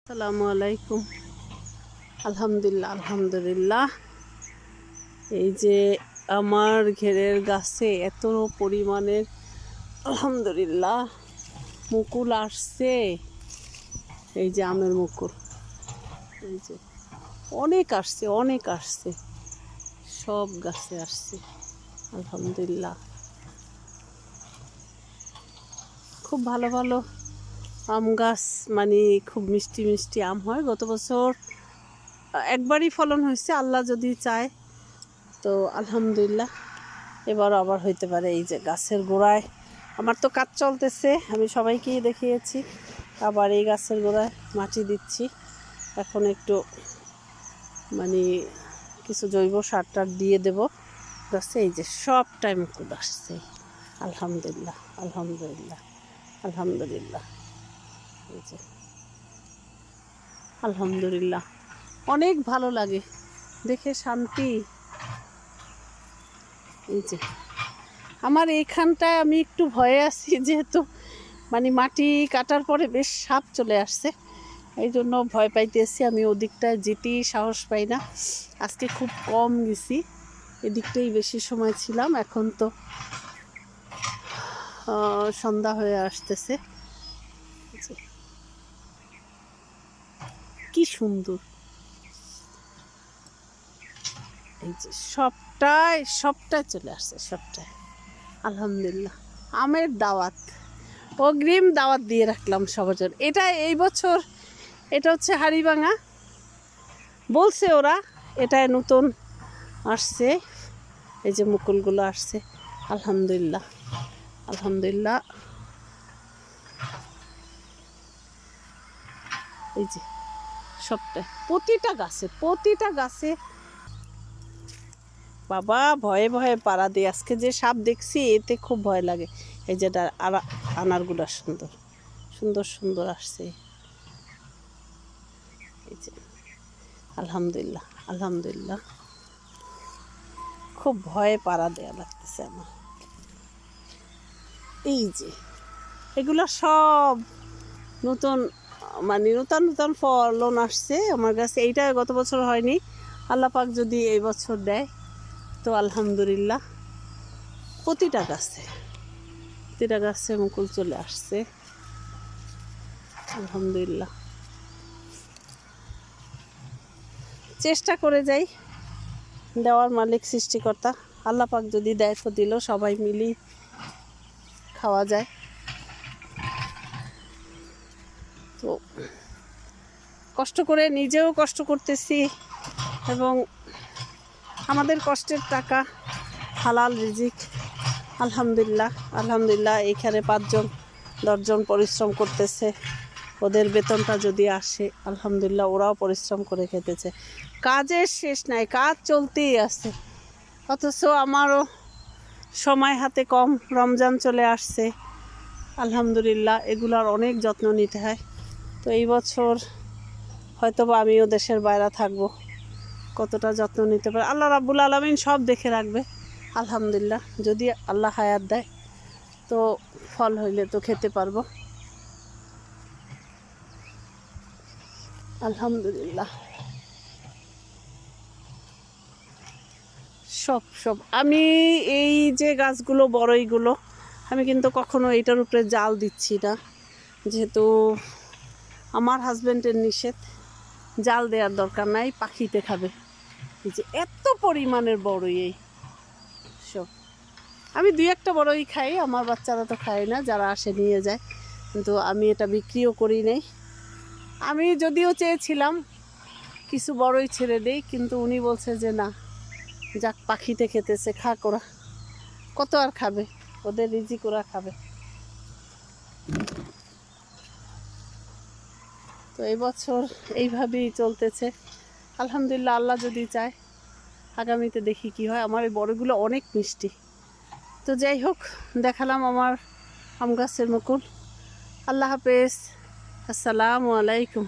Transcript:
আসসালামু আলাইকুম। আলহামদুলিল্লাহ আলহামদুলিল্লাহ। এই যে আমার ঘেরের গাছে এত পরিমাণের আলহামদুলিল্লাহ মুকুল আসছে। এই যে আমের মুকুল, এই যে অনেক আসছে, অনেক আসছে, সব গাছে আসছে আলহামদুলিল্লাহ। খুব ভালো ভালো আম গাছ, মানে খুব মিষ্টি মিষ্টি আম হয়। গত বছর একবারই ফলন হয়েছে, আল্লাহ যদি চায় তো আলহামদুলিল্লাহ এবারও আবার হইতে পারে। এই যে গাছের গোড়ায় আমার তো কাজ চলতেছে, আমি সবাইকেই দেখিয়েছি। আবার এই গাছের গোড়ায় মাটি দিচ্ছি এখন, একটু মানে কিছু জৈব সার টার দিয়ে দেবো গাছে। এই যে সবটাই মুকুল আসছে আলহামদুলিল্লাহ আলহামদুলিল্লাহ আলহামদুলিল্লাহ। এই যে আলহামদুলিল্লাহ, অনেক ভালো লাগে দেখে, শান্তি। এই যে আমার এইখানটায় আমি একটু ভয়ে আছি, যেহেতু মানে মাটি কাটার পরে বেশ সাপ চলে আসছে, এই জন্য ভয় পাইতেছি। আমি ওদিকটায় যেতেই সাহস পাই না। আজকে খুব কম গেছি, এদিকটাই বেশি সময় ছিলাম। এখন তো সন্ধ্যা হয়ে আসতেছে। কি সুন্দর! এই যে সবটাই সবটাই চলে আসছে, সবটাই আলহামদুলিল্লাহ। আমের দাওয়াত, অগ্রিম দাওয়াত দিয়ে রাখলাম সবার জন্য। এটা এই বছর এটা হচ্ছে হাড়িভাঙা বলছে ওরা, এটা নতুন আসছে। এই যে মুকুলগুলো আসছে আলহামদুলিল্লাহ আলহামদুলিল্লাহ। এই যে সবটাই, প্রতিটা গাছে বাবা ভয়ে ভয়ে পাড়া দিয়ে। আজকে যে সাপ দেখছি এতে খুব ভয় লাগে। এই যে আনারগুলো সুন্দর সুন্দর সুন্দর আসছে। এই যে আলহামদুলিল্লাহ আলহামদুলিল্লাহ, খুব ভয়ে পাড়া দেয়া লাগতেছে আমার। এই যে এগুলো সব নতুন, মানে নতুন নতুন ফলন আসছে আমার কাছে। এইটা গত বছর হয়নি, আল্লাহ পাক যদি এই বছর দেয় তো আলহামদুলিল্লাহ। প্রতিটা গাছে মুকুল চলে আসছে আলহামদুলিল্লাহ। চেষ্টা করে যাই, দেওয়ার মালিক সৃষ্টিকর্তা আল্লাহ পাক যদি দেয় তো দিল, সবাই মিলি খাওয়া যায়। তো কষ্ট করে, নিজেও কষ্ট করতেছি, এবং আমাদের কষ্টের টাকা হালাল রিজিক আলহামদুলিল্লাহ আলহামদুলিল্লাহ। এইখানে 5-10জন পরিশ্রম করতেছে, ওদের বেতনটা যদি আসে আলহামদুলিল্লাহ, ওরাও পরিশ্রম করে খেতেছে। কাজের শেষ নাই, কাজ চলতেই আছে। অথচ আমারও সময় হাতে কম, রমজান চলে আসছে আলহামদুলিল্লাহ, এগুলার অনেক যত্ন নিতে হয়। তো এই বছর হয়তোবা আমিও দেশের বাইরে থাকবো, কতটা যত্ন নিতে পারে আল্লাহ রাব্বুল আলামিন সব দেখে রাখবে আলহামদুলিল্লাহ। যদি আল্লাহ হায়াত দেয় তো ফল হইলে তো খেতে পারবো আলহামদুলিল্লাহ। সব আমি এই যে গাছগুলো বড়ইগুলো, আমি কিন্তু কখনো এইটার উপরে জাল দিচ্ছি না, যেহেতু আমার হাজব্যান্ডের নিষেধ। জাল দেওয়ার দরকার নাই, পাখিতে খাবে। এই যে এত পরিমাণের বড়ই, এই সব আমি 2-1টা বড়ই খাই, আমার বাচ্চারা তো খায় না, যারা আসে নিয়ে যায়। কিন্তু আমি এটা বিক্রিও করি নাই। আমি যদিও চেয়েছিলাম কিছু বড়ই ছেড়ে দেই, কিন্তু উনি বলছে যে না, যাক পাখিতে খেতেছে, খাক ওরা, কত আর খাবে, ওদের রিজিক ওরা খাবে। তো এই বছর এইভাবেই চলতেছে আলহামদুলিল্লাহ। আল্লাহ যদি চায় আগামীতে দেখি কি হয়। আমার এই বড়গুলো অনেক মিষ্টি। তো যাই হোক, দেখালাম আমার আম গাছের মুকুল। আল্লাহ হাফেজ, আসসালামু আলাইকুম।